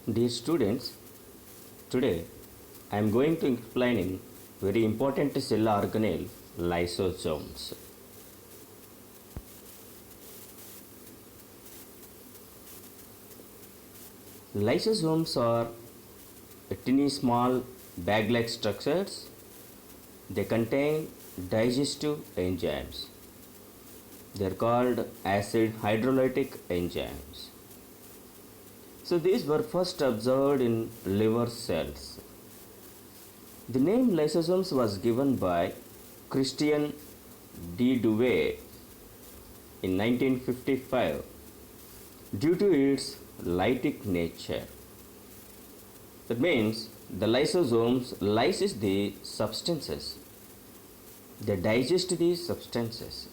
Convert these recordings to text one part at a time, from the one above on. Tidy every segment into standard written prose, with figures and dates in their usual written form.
Dear students, today I am going to explaining very important cell organelle lysosomes. Lysosomes are tiny small bag-like structures. They contain digestive enzymes. They are called acid hydrolytic enzymes. So these were first observed in liver cells. The name lysosomes was given by Christian de Duve in 1955 due to its lytic nature. That means the lysosomes lyses the substances. They digest these substances.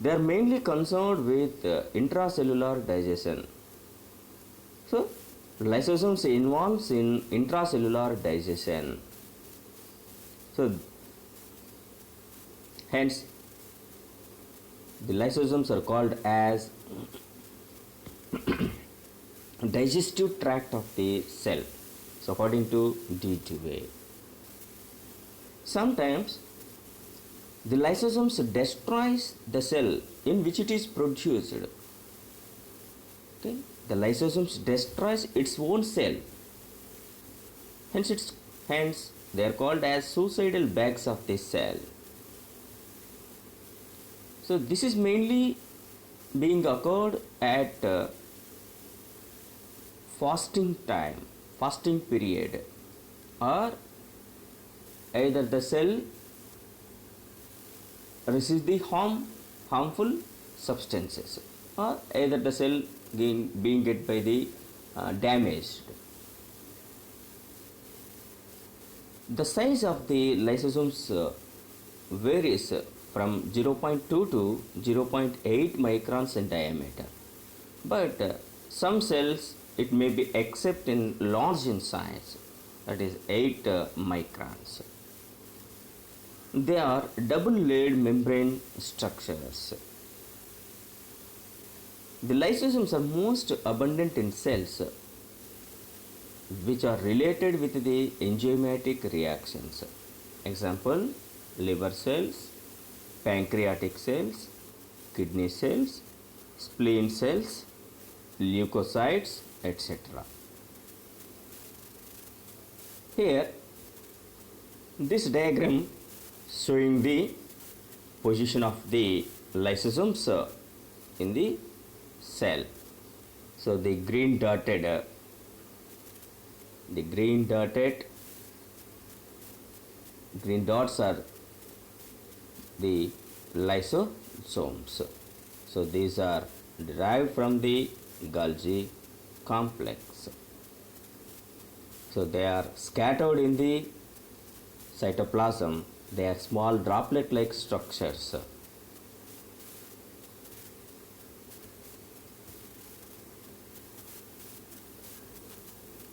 They are mainly concerned with intracellular digestion. So, lysosomes involves in intracellular digestion. So, hence, the lysosomes are called as digestive tract of the cell. So, according to de Duve. Sometimes, the lysosomes destroys the cell in which it is produced. Okay? The lysosomes destroys its own cell. Hence they are called as suicidal bags of the cell. So this is mainly being occurred at fasting time, fasting period, or either the cell receives the harmful substances, or either the cell being get by the damaged. The size of the lysosomes varies from 0.2 to 0.8 microns in diameter, but some cells it may be except in large in size, that is 8 microns. They are double-layered membrane structures. The lysosomes are most abundant in cells which are related with the enzymatic reactions. Example, liver cells, pancreatic cells, kidney cells, spleen cells, leukocytes, etc. Here, this diagram showing the position of the lysosomes in the cell. So the green dots are the lysosomes. So these are derived from the Golgi complex. So they are scattered in the cytoplasm. They are small droplet-like structures.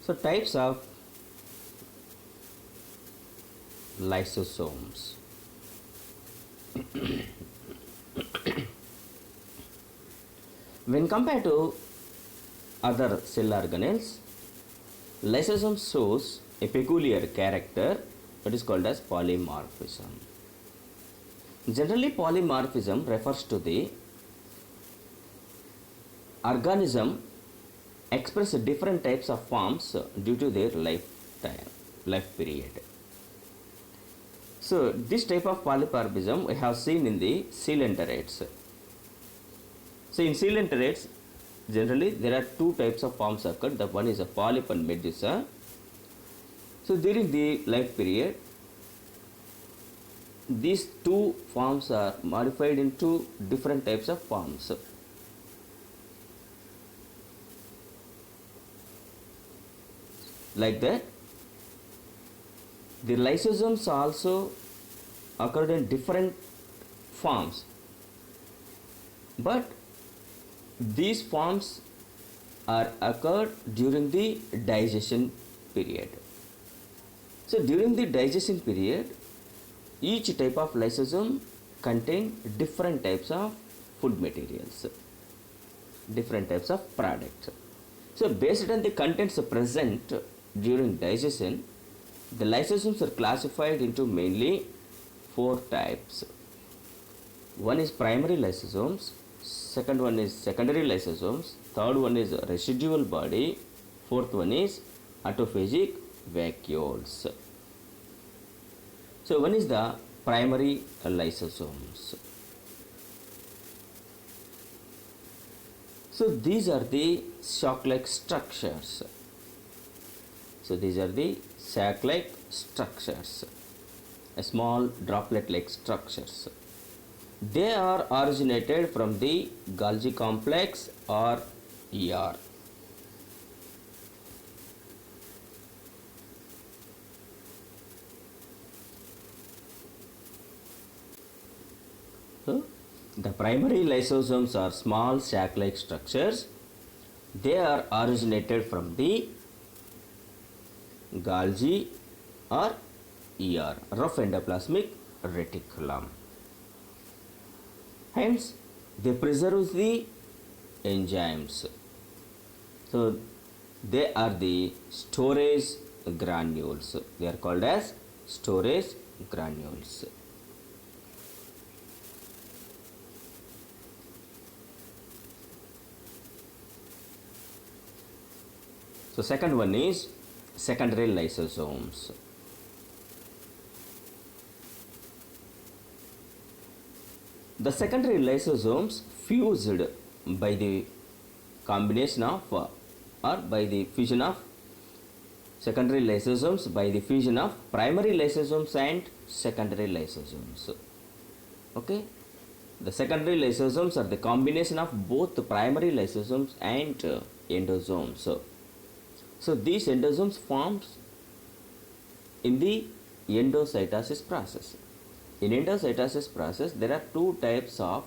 So types of lysosomes. When compared to other cell organelles, lysosomes shows a peculiar character that is called as polymorphism. Generally, polymorphism refers to the organism express different types of forms due to their life period. So this type of polymorphism we have seen in the coelenterate. So in coelenterate, generally there are two types of forms occurred. The one is a polyp and medusa. So during the life period, these two forms are modified into different types of forms. Like that, the lysosomes also occurred in different forms, but these forms are occurred during the digestion period. So during the digestion period, each type of lysosome contain different types of food materials, different types of products. So based on the contents present during digestion, the lysosomes are classified into mainly four types. One is primary lysosomes, second one is secondary lysosomes, third one is residual body, fourth one is autophagic vacuoles. So one is the primary lysosomes. So these are the sac-like structures. So these are the sac-like structures, a small droplet-like structures. They are originated from the Golgi complex or ER. So, the primary lysosomes are small sac-like structures. They are originated from the Golgi or ER, rough endoplasmic reticulum. Hence, they preserve the enzymes. So, they are the storage granules. They are called as storage granules. So second one is secondary lysosomes. The secondary lysosomes fused by the combination of or by the fusion of secondary lysosomes by the fusion of primary lysosomes and secondary lysosomes. Okay, the secondary lysosomes are the combination of both the primary lysosomes and endosomes. So these endosomes forms in the endocytosis process. In endocytosis process, there are two types of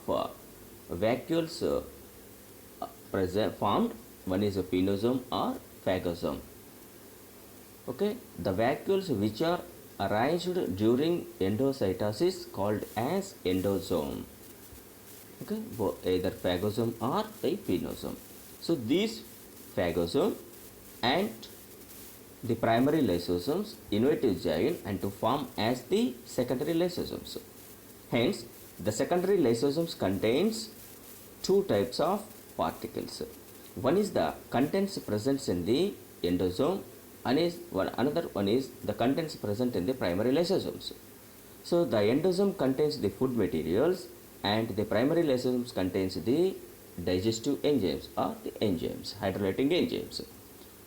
vacuoles formed. One is a pinosome or phagosome. Okay, the vacuoles which are arranged during endocytosis called as endosome. Okay, either phagosome or a pinosome. So these phagosome and the primary lysosomes invite to join and to form as the secondary lysosomes. Hence, the secondary lysosomes contains two types of particles. One is the contents present in the endosome, and another one is the contents present in the primary lysosomes. So the endosome contains the food materials and the primary lysosomes contains the digestive enzymes or the enzymes, hydrolytic enzymes.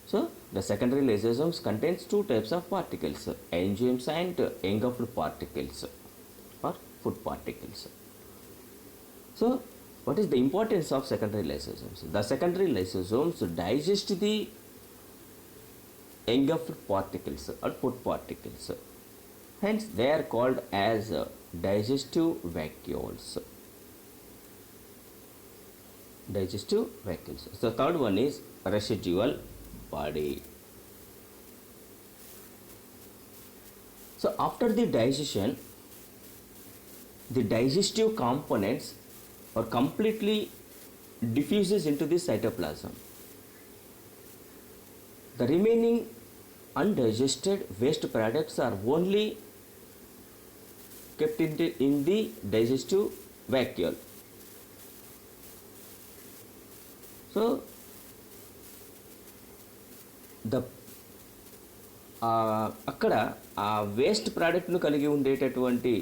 So the secondary lysosomes contains two types of particles, enzymes and engulfed particles or food particles. So what is the importance of secondary lysosomes? The secondary lysosomes digest the engulfed particles or food particles. Hence they are called as digestive vacuoles. Digestive vacuoles. So third one is residual body. So after the digestion, the digestive components are completely diffuses into the cytoplasm. The remaining undigested waste products are only kept in the digestive vacuole. So the అక్కడ ఆ waste ప్రోడక్ట్ను కలిగి ఉండేటటువంటి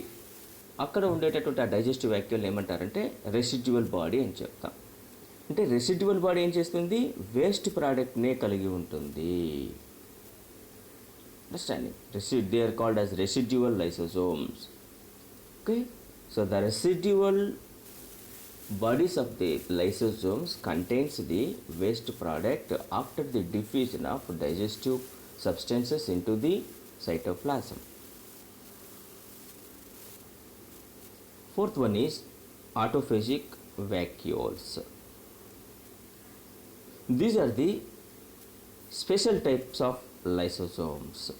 అక్కడ ఉండేటటువంటి ఆ digestive vacuole ఏమంటారంటే residual body అని చెప్తాం. అంటే రెసిడ్యువల్ బాడీ ఏం చేస్తుంది? వేస్ట్ ప్రోడక్ట్నే కలిగి ఉంటుంది. Understanding? They are called as residual lysosomes. Okay, so the residual bodies of the lysosomes contains the waste product after the diffusion of digestive substances into the cytoplasm. Fourth one is autophagic vacuoles. These are the special types of lysosomes.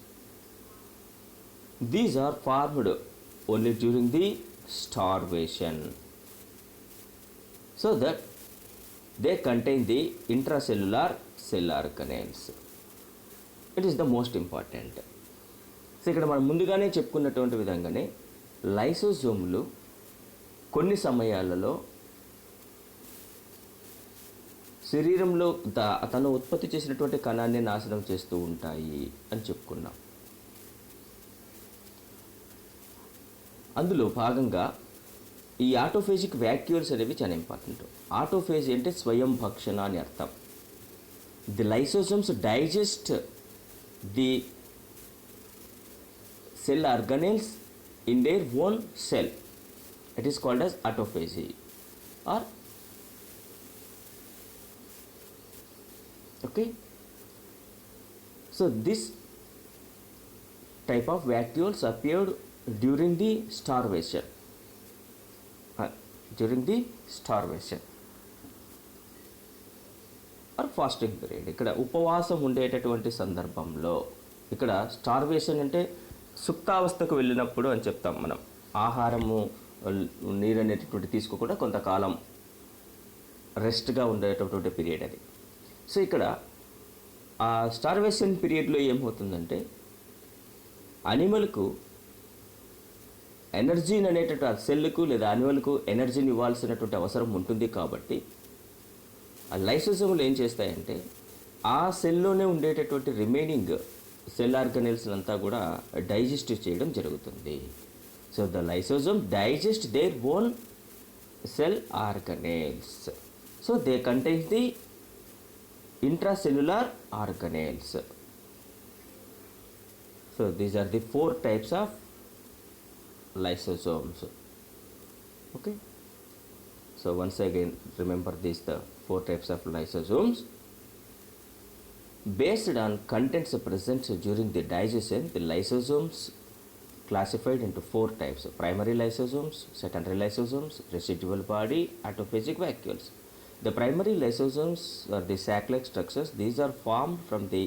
These are formed only during the starvation, so that they contain the intracellular cell organelles. It is the most important. So ఇక్కడ మనం ముందుగానే చెప్పుకున్నటువంటి విధంగానే లైసోజోములు కొన్ని సమయాలలో శరీరంలో తను ఉత్పత్తి చేసినటువంటి కణాన్ని నాశనం చేస్తూ ఉంటాయి అని చెప్పుకున్నాం. అందులో భాగంగా ఈ ఆటోఫేజిక్ వ్యాక్యూల్స్ అనేవి చాలా ఇంపార్టెంట్. ఆటోఫేజ్ అంటే స్వయం భక్షణ అని అర్థం. The lysosomes digest the cell organelles in their own cell. It is called as autophagy. Or okay, so this type of vacuoles appeared during the starvation. During the starvation or fasting period. ఇక్కడ ఉపవాసం ఉండేటటువంటి సందర్భంలో, ఇక్కడ starvation అంటే సుప్తావస్థకు వెళ్ళినప్పుడు అని చెప్తాం మనం. ఆహారము నీరు అనేటటువంటి తీసుకోకుండా కొంతకాలం రెస్ట్గా ఉండేటటువంటి పీరియడ్ అది. సో ఇక్కడ ఆ స్టార్వేషన్ పీరియడ్లో ఏమవుతుందంటే అనిమల్కు ఎనర్జీని అనేటటువంటి ఆ సెల్కు లేదా అనిమల్కు ఎనర్జీని ఇవ్వాల్సినటువంటి అవసరం ఉంటుంది. కాబట్టి ఆ లైసోజోములు ఏం చేస్తాయంటే ఆ సెల్లోనే ఉండేటటువంటి రిమైనింగ్ సెల్ ఆర్గనెల్స్ అంతా కూడా డైజెస్ట్ చేయడం జరుగుతుంది. So the lysosome digest their own cell organelles. So they contains the intracellular organelles. So these are the 4 types of lysosomes. Okay, so once again remember these the 4 types of lysosomes. Based on contents present during the digestion, the lysosomes classified into 4 types: primary lysosomes, secondary lysosomes, residual body, autophagic vacuoles. The primary lysosomes are the sac-like structures. These are formed from the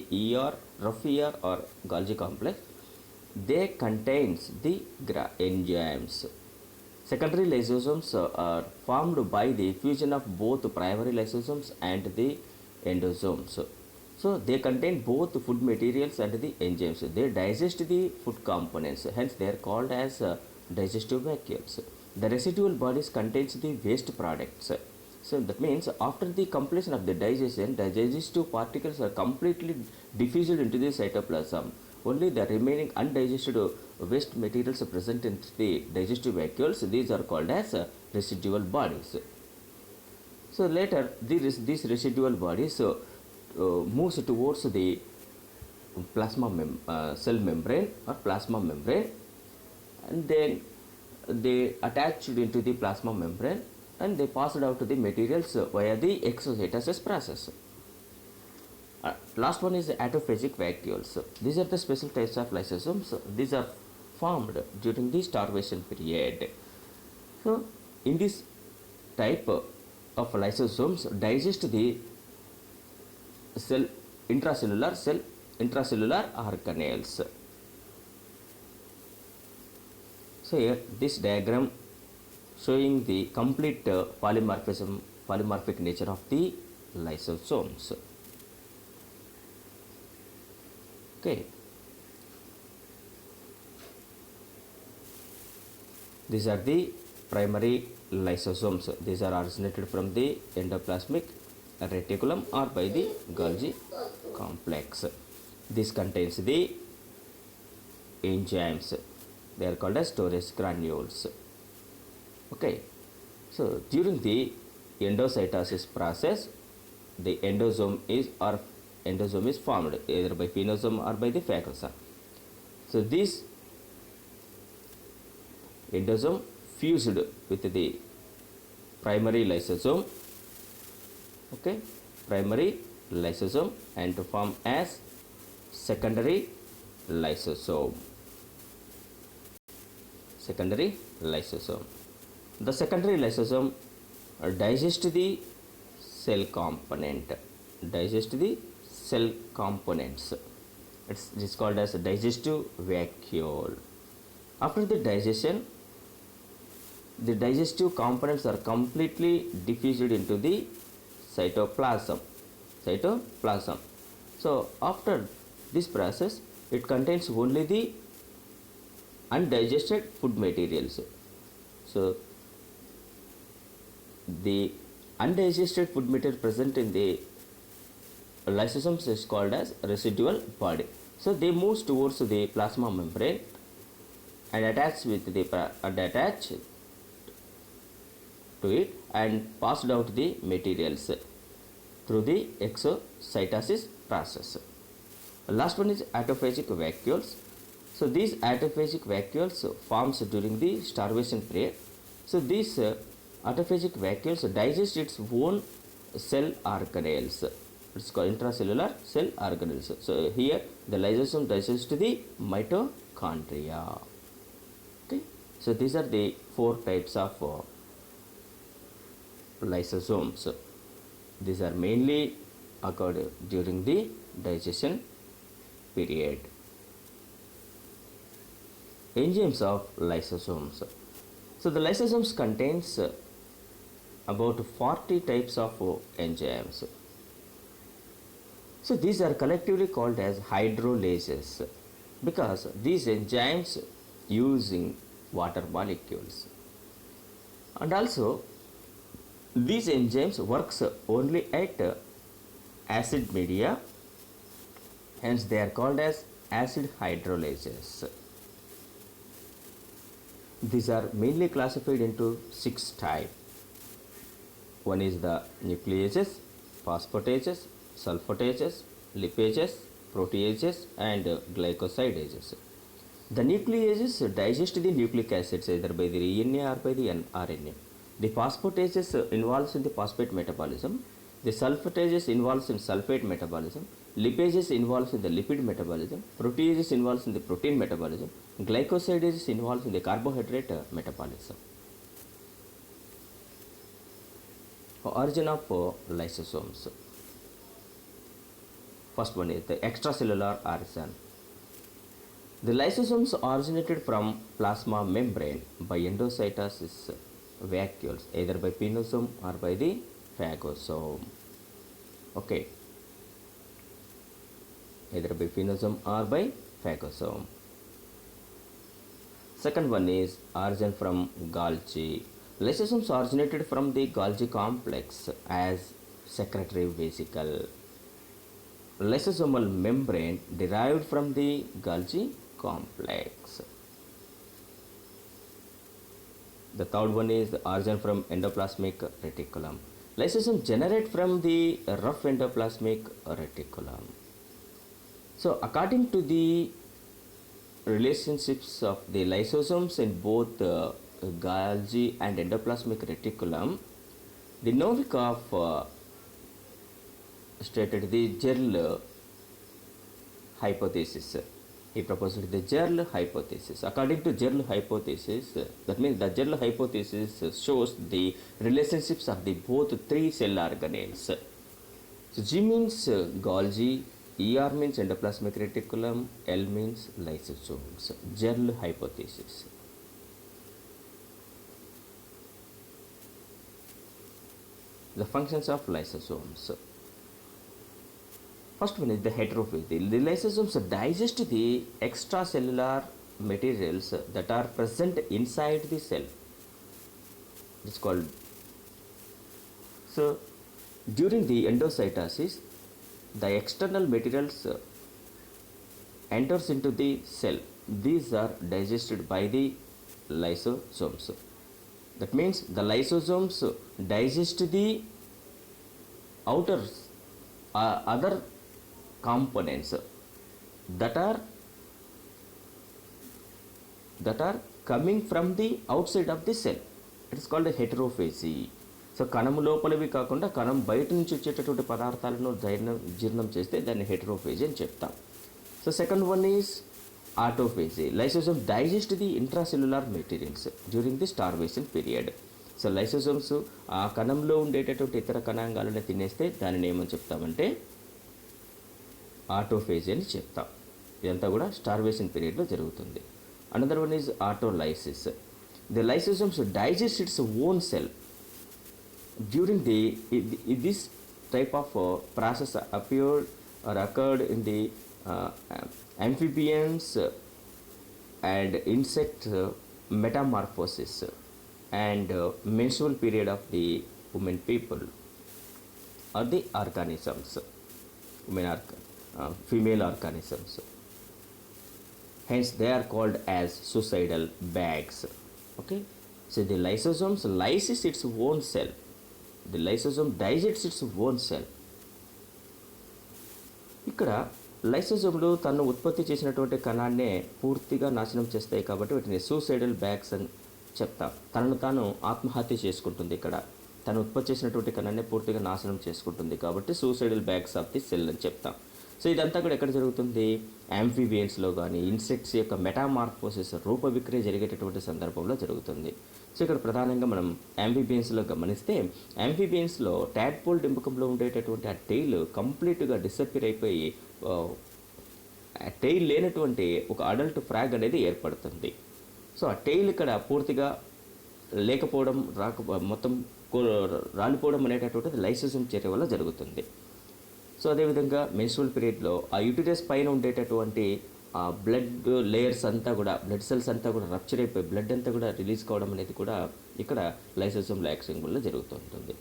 rough ear or Golgi complex. They contains the enzymes. Secondary lysosomes are formed by the fusion of both primary lysosomes and the endosomes. So they contain both food materials and the enzymes. They digest the food components, hence they are called as digestive vacuoles. The residual bodies contains the waste products. So that means after the completion of the digestion, the digestive particles are completely diffused into the cytoplasm. Only the remaining undigested waste materials are present in the digestive vacuoles. These are called as residual bodies. So later these residual bodies moves towards the cell membrane or plasma membrane, and then they attached into the plasma membrane and they passed out to the materials via the exocytosis process. Last one is the autophagic vacuoles. These are the special types of lysosomes. These are formed during the starvation period. So in this type of lysosomes digest the intracellular organelles. So here this diagram showing the complete polymorphic nature of the lysosomes. Okay, these are the primary lysosomes. These are originated from the endoplasmic reticulum or by the Golgi complex. This contains the enzymes. They are called as storage granules. Okay, so during the endocytosis process, the endosome is formed either by phenosome or by the phagosome. So this endosome fused with the primary lysosome, okay, primary lysosome, and to form as secondary lysosome. Secondary lysosome. The secondary lysosome digest the cell component. Digest the cell components. It is called as a digestive vacuole. After the digestion, the digestive components are completely diffused into the cytoplasm. Cytoplasm. So after this process, it contains only the undigested food materials. So the undigested food material present in the lysosomes is called as residual body. So they move towards the plasma membrane and attach to it and passed out the materials through the exocytosis process. Last one is autophagic vacuoles. So these autophagic vacuoles forms during the starvation period. So these autophagic vacuoles digest its own cell organelles. It's called intracellular cell organelles. So here the lysosome digests the mitochondria. Okay. So these are the 4 types of lysosomes. These are mainly occurred during the digestion period. Enzymes of lysosomes. So the lysosomes contains about 40 types of enzymes. So these are collectively called as hydrolases because these enzymes using water molecules, and also these enzymes works only at acid media, hence they are called as acid hydrolases. These are mainly classified into 6 types. One is the nucleases, phosphatases, sulfatases, lipases, proteases and glycosidases. The nucleases digest the nucleic acids either by the DNA or by the RNA. The phosphatases involves in the phosphate metabolism. The sulfatases involves in sulfate metabolism. Lipases involves in the lipid metabolism. Proteases involves in the protein metabolism. Glycosidases involves in the carbohydrate metabolism. Origin of lysosomes. First one is the extracellular origin. The lysosomes originated from plasma membrane by endocytosis vacuoles, either by pinosome or by the phagosome. Okay, either by pinosome or by phagosome. Second one is origin from Golgi. Lysosomes originated from the Golgi complex as secretory vesicle. Lysosomal membrane derived from the Golgi complex. The third one is the origin from endoplasmic reticulum. Lysosomes generate from the rough endoplasmic reticulum. So according to the relationships of the lysosomes in both Golgi and endoplasmic reticulum, the Novikov stated the Gerl hypothesis. He proposed the Gerl hypothesis. According to Gerl hypothesis, that means the Gerl hypothesis shows the relationships of the both 3 cell organelles. So G means Golgi, ER means endoplasmic reticulum, L means lysosomes. Gerl hypothesis. The functions of lysosomes. First one is the heterophagy. The lysosomes digest the extracellular materials that are present inside the cell. It's called. So during the endocytosis, the external materials enters into the cell. These are digested by the lysosomes. That means the lysosomes digest the outer other components that are coming from the outside of the cell. It is called a heterophagy. So కణము లోపలివి కాకుండా కణం బయట నుంచి వచ్చేటటువంటి పదార్థాలను జీర్ణం చేస్తే దాన్ని హెటరోఫేజీ అని చెప్తాం. So second one is autophagy. Lysosomes digest the intracellular materials during the starvation period. So lysosomes ఆ కణంలో ఉండేటటువంటి ఇతర కణాంగాలను తినేస్తే దానిని ఏమని చెప్తామంటే ఆటోఫేజీ అని చెప్తాం. ఇదంతా కూడా స్టార్వేషన్ పీరియడ్లో జరుగుతుంది. Another one is ఆటోలైసిస్. The lysosomes digest its own cell during this type of process appeared or occurred in the amphibians and insect metamorphosis and menstrual period of the women people or the organisms, female organisms. Hence, they are called as suicidal bags. Okay, so the lysosomes lyses its own cell. The lysosome digests its own cell. ఇక్కడ లైసోజోమ్లు తను ఉత్పత్తి చేసినటువంటి కణాన్నే పూర్తిగా నాశనం చేస్తాయి కాబట్టి వీటిని suicidal bags అని చెప్తాం. తనను తాను ఆత్మహత్య చేసుకుంటుంది. ఇక్కడ తను ఉత్పత్తి చేసినటువంటి కణాన్ని పూర్తిగా నాశనం చేసుకుంటుంది కాబట్టి suicidal bags of the cell అని చెప్తాం. సో ఇదంతా కూడా ఎక్కడ జరుగుతుంది? యాంఫీబియన్స్లో కానీ ఇన్సెక్ట్స్ యొక్క మెటామార్ఫోసిస్ రూప విక్రియ జరిగేటటువంటి సందర్భంలో జరుగుతుంది. సో ఇక్కడ ప్రధానంగా మనం యాంఫీబియన్స్లో గమనిస్తే యాంఫీబియన్స్లో ట్యాడ్పోల్ డింబకంలో ఉండేటటువంటి ఆ టెయిల్ కంప్లీట్గా డిసప్పియర్ అయిపోయి టెయిల్ లేనటువంటి ఒక అడల్ట్ ఫ్రాగ్ అనేది ఏర్పడుతుంది. సో ఆ టెయిల్ ఇక్కడ పూర్తిగా లేకపోవడం మొత్తం రాలిపోవడం అనేటటువంటిది లైసోజోమ్ చర్య వల్ల జరుగుతుంది. సో అదేవిధంగా మెన్స్ట్రువల్ పీరియడ్లో ఆ యూటిరస్ పైన ఉండేటటువంటి ఆ బ్లడ్ లేయర్స్ అంతా కూడా బ్లడ్ సెల్స్ అంతా కూడా రప్చర్ అయిపోయి బ్లడ్ అంతా కూడా రిలీజ్ కావడం అనేది కూడా ఇక్కడ లైసోజోమ్ యాక్షన్ వల్ల జరుగుతూ ఉంటుంది.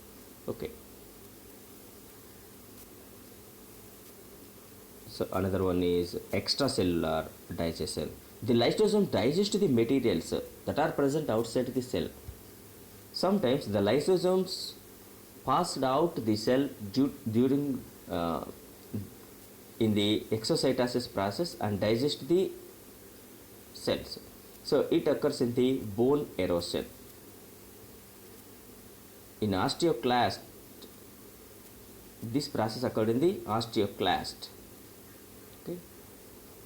Okay, so another one is extracellular digestion. The lysosome digests the materials that are present outside the cell. Sometimes the lysosomes passed out the cell during in the exocytosis process and digest the cells. So it occurs in the bone erosion. In osteoclast, this process occurred in the osteoclast. Okay.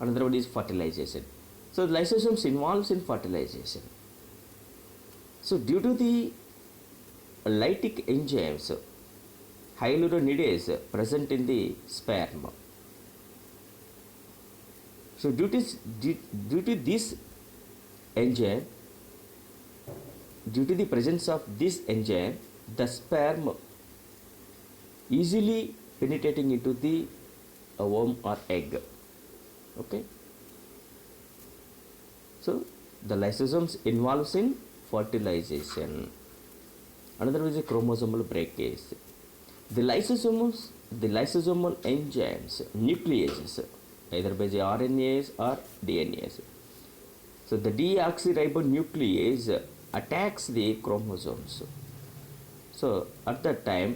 Another one is fertilization. So lysosomes involves in fertilization. So due to the lytic enzymes hyaluronidase present in the sperm. So due to this enzyme, due to the presence of this enzyme, the sperm easily penetrating into the worm or egg. Okay. So the lysosomes involves in fertilization. Another is a chromosomal breakage. The lysosomal enzymes, nucleases, either by the RNAs or DNAs. So the deoxyribonuclease attacks the chromosomes. So at that time,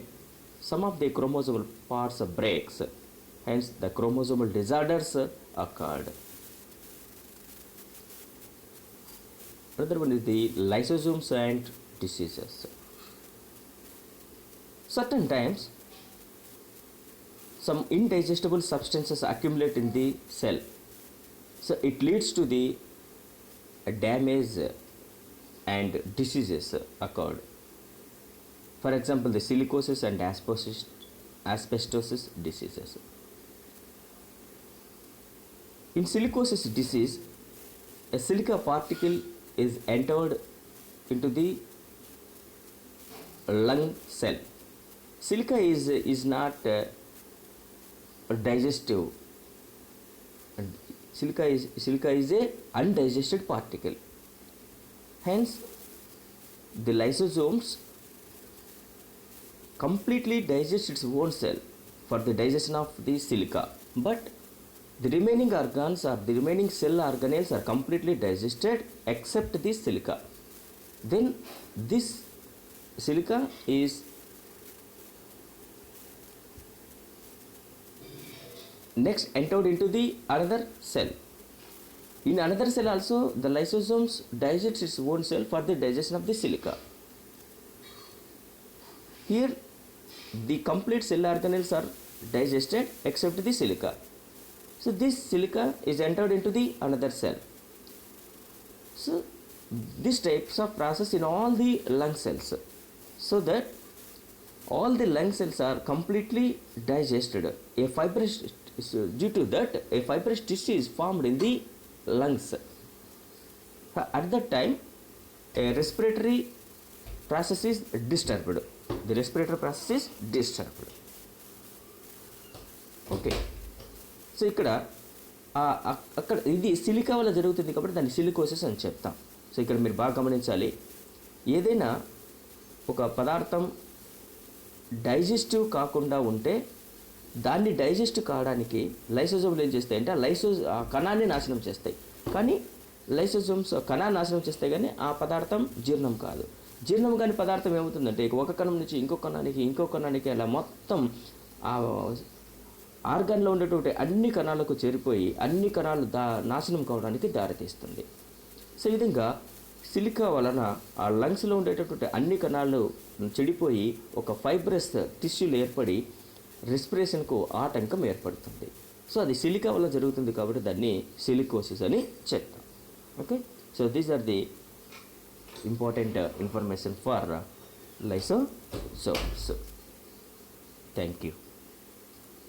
some of the chromosomal parts breaks. Hence, the chromosomal disorders occurred. Another one is the lysosomes and diseases. Certain times, some indigestible substances accumulate in the cell. So it leads to the damage and diseases occurred. For example, the silicosis and asbestosis diseases. In silicosis disease, a silica particle is entered into the lung cell. Silica is not digestive. Silica is a undigested particle. Hence, the lysosomes completely digest its own cell for the digestion of the silica, but the remaining organs or the remaining cell organelles are completely digested except the silica. Then this silica is next entered into the another cell. In another cell also, the lysosomes digest its own cell for the digestion of the silica. Here, the complete cell organelles are digested except the silica. So this silica is entered into the another cell. So this types of process in all the lung cells, so that all the lung cells are completely digested. Due to that, a fibrous tissue is formed in the lungs. At that time, a respiratory process is disturbed. The respiratory process is disturbed. Okay. So ఇక్కడ అక్కడ ఇది silica వల్ల జరుగుతుంది కాబట్టి దాన్ని silicosis అని చెప్తాం. So ఇక్కడ మీరు బాగా గమనించాలి, ఏదైనా ఒక పదార్థం డైజెస్టివ్ కాకుండా ఉంటే దాన్ని డైజెస్ట్ కావడానికి లైసోజోమ్లు ఏం చేస్తాయంటే ఆ కణాన్ని నాశనం చేస్తాయి. కానీ లైసోజోమ్స్ కణాన్ని నాశనం చేస్తాయి, కానీ ఆ పదార్థం జీర్ణం కాదు. జీర్ణం కాని పదార్థం ఏమవుతుందంటే ఒక కణం నుంచి ఇంకో కణానికి అలా మొత్తం ఆ ఆర్గాన్లో ఉండేటువంటి అన్ని కణాలకు చేరిపోయి అన్ని కణాలు నాశనం కావడానికి దారితీస్తుంది. సో ఈ విధంగా సిలికా వలన ఆ లంగ్స్లో ఉండేటటువంటి అన్ని కణాలు చెడిపోయి ఒక ఫైబ్రస్ టిష్యూలు ఏర్పడి రెస్పిరేషన్కు ఆటంకం ఏర్పడుతుంది. సో అది సిలికా వల్ల జరుగుతుంది కాబట్టి దాన్ని సిలికోసిస్ అని చెప్తాం. Okay. So these are the important information for lysosomes. Thank you.